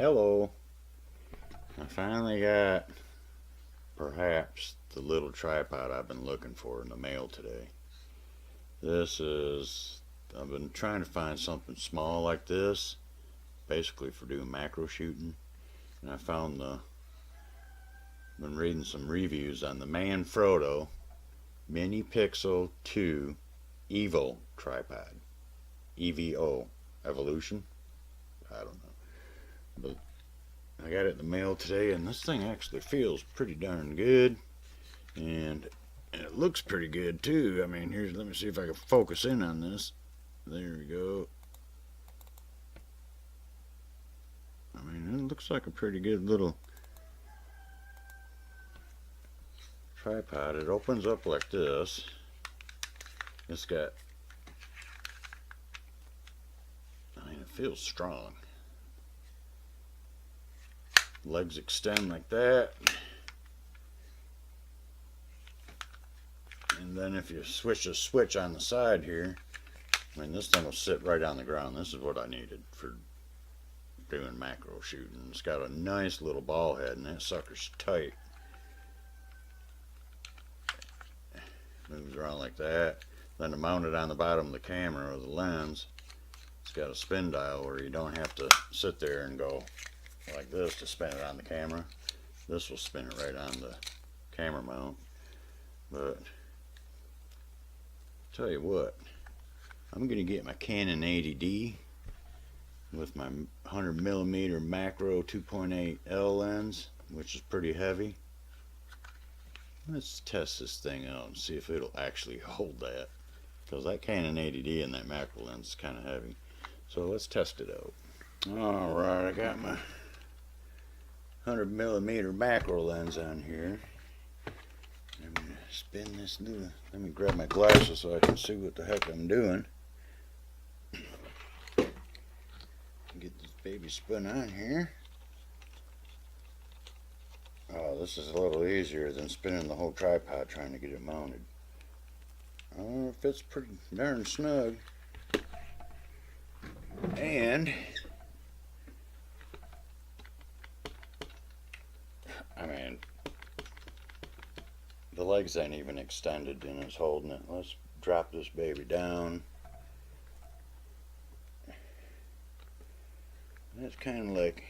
Hello. I finally got perhaps the little tripod I've been looking for in the mail today. I've been trying to find something small like this, basically for doing macro shooting. And I found been reading some reviews on the Manfrotto PIXI EVO tripod. EVO. Evolution? I don't know. But I got it in the mail today, and this thing actually feels pretty darn good. And it looks pretty good too. I mean, let me see if I can focus in on this. There we go. I mean, it looks like a pretty good little tripod. It opens up like this. It's got, it feels strong. Legs extend like that. And then if you switch the switch on the side here, this thing will sit right on the ground. This is what I needed for doing macro shooting. It's got a nice little ball head, and that sucker's tight. Moves around like that. Then to mount it on the bottom of the camera or the lens, it's got a spin dial where you don't have to sit there and go like this to spin it on the camera. This will spin it right on the camera mount. But tell you what, I'm gonna get my Canon 80D with my 100mm macro 2.8L lens, which is pretty heavy. Let's test this thing out and see if it'll actually hold that, because that Canon 80D and that macro lens is kind of heavy. So let's test it out. Alright, I got my 100mm macro lens on here. I'm going to spin this little, let me grab my glasses so I can see what the heck I'm doing. Get this baby spun on here. Oh, this is a little easier than spinning the whole tripod trying to get it mounted. Oh, it fits pretty darn snug. And the legs ain't even extended and it's holding it. Let's drop this baby down. That's kind of like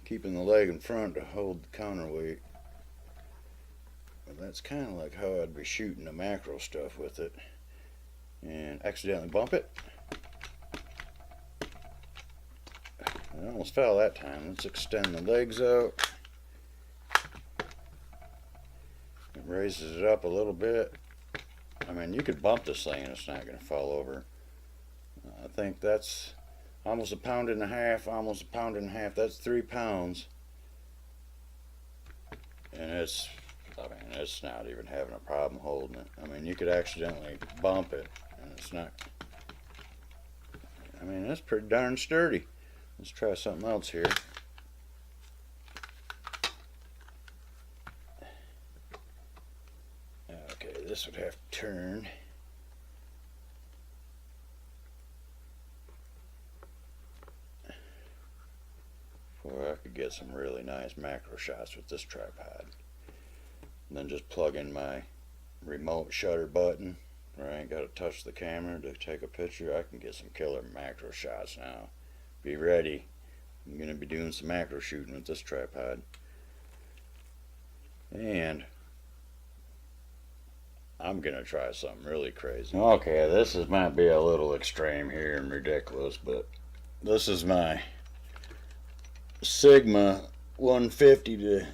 keeping the leg in front to hold the counterweight. But that's kind of like how I'd be shooting the macro stuff with it. And accidentally bump it. I almost fell that time. Let's extend the legs out. It raises it up a little bit. You could bump this thing and it's not going to fall over. I think that's almost a pound and a half. That's 3 pounds. And it's not even having a problem holding it. You could accidentally bump it and it's not. That's pretty darn sturdy. Let's try something else here. Okay, this would have to turn. Before I could get some really nice macro shots with this tripod. And then just plug in my remote shutter button, where I ain't got to touch the camera to take a picture. I can get some killer macro shots now. Be ready. I'm going to be doing some macro shooting with this tripod. And I'm going to try something really crazy. Okay, might be a little extreme here and ridiculous, but this is my Sigma 150 to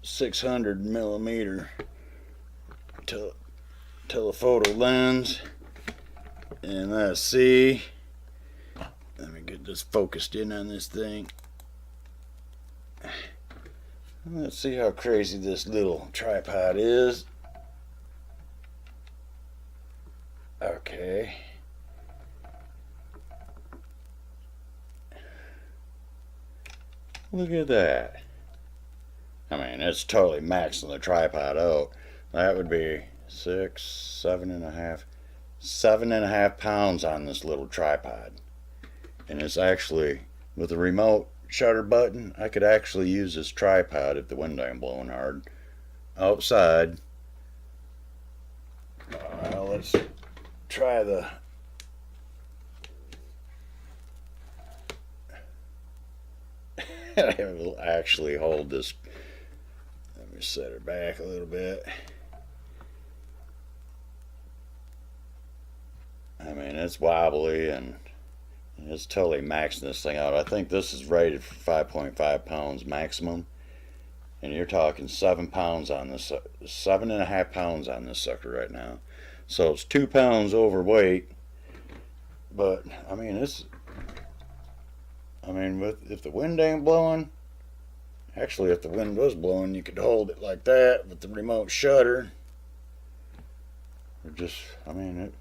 600mm telephoto lens. And let's see. Let me get this focused in on this thing. Let's see how crazy this little tripod is. Okay. Look at that. It's totally maxing the tripod out. That would be 7.5 pounds on this little tripod. And it's actually, with the remote shutter button, I could actually use this tripod if the wind ain't blowing hard outside. Let's try the I will actually hold this. Let me set her back a little bit. I mean, it's wobbly and it's totally maxing this thing out. I think this is rated for 5.5 pounds maximum, and you're talking 7 pounds on this, 7.5 pounds on this sucker right now. So it's 2 pounds overweight. But I mean, if the wind ain't blowing, actually, if the wind was blowing, you could hold it like that with the remote shutter. Or just, I mean,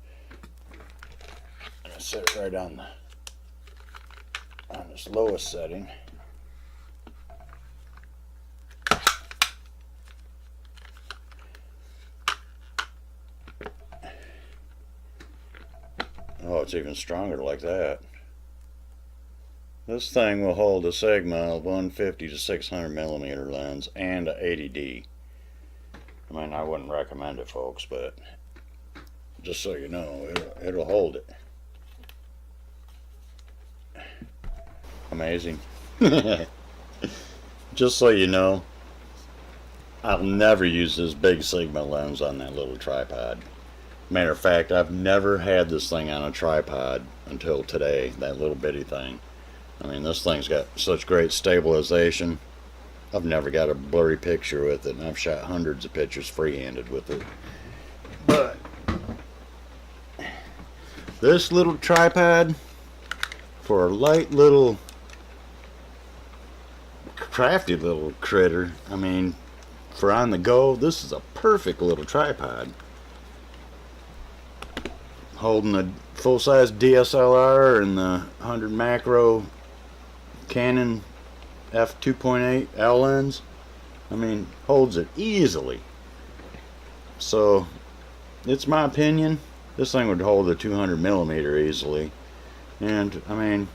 I'm gonna set it right on this lowest setting. Oh, it's even stronger like that. This thing will hold a Sigma 150 to 600 millimeter lens and a 80D. I mean, I wouldn't recommend it, folks, but just so you know, it'll hold it. Amazing. Just so you know, I'll never use this big Sigma lens on that little tripod. Matter of fact, I've never had this thing on a tripod until today, that little bitty thing. I mean, this thing's got such great stabilization. I've never got a blurry picture with it, and I've shot hundreds of pictures freehanded with it. But this little tripod, for a light little, crafty little critter, I mean, for on the go, this is a perfect little tripod. Holding a full-size DSLR and the 100 macro Canon f2.8 L lens, I mean, holds it easily. So it's my opinion, this thing would hold a 200 millimeter easily. And I mean,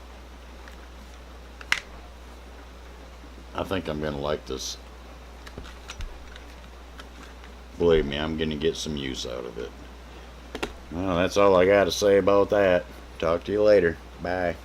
I think I'm gonna like this. Believe me, I'm gonna get some use out of it. Well, that's all I got to say about that. Talk to you later. Bye.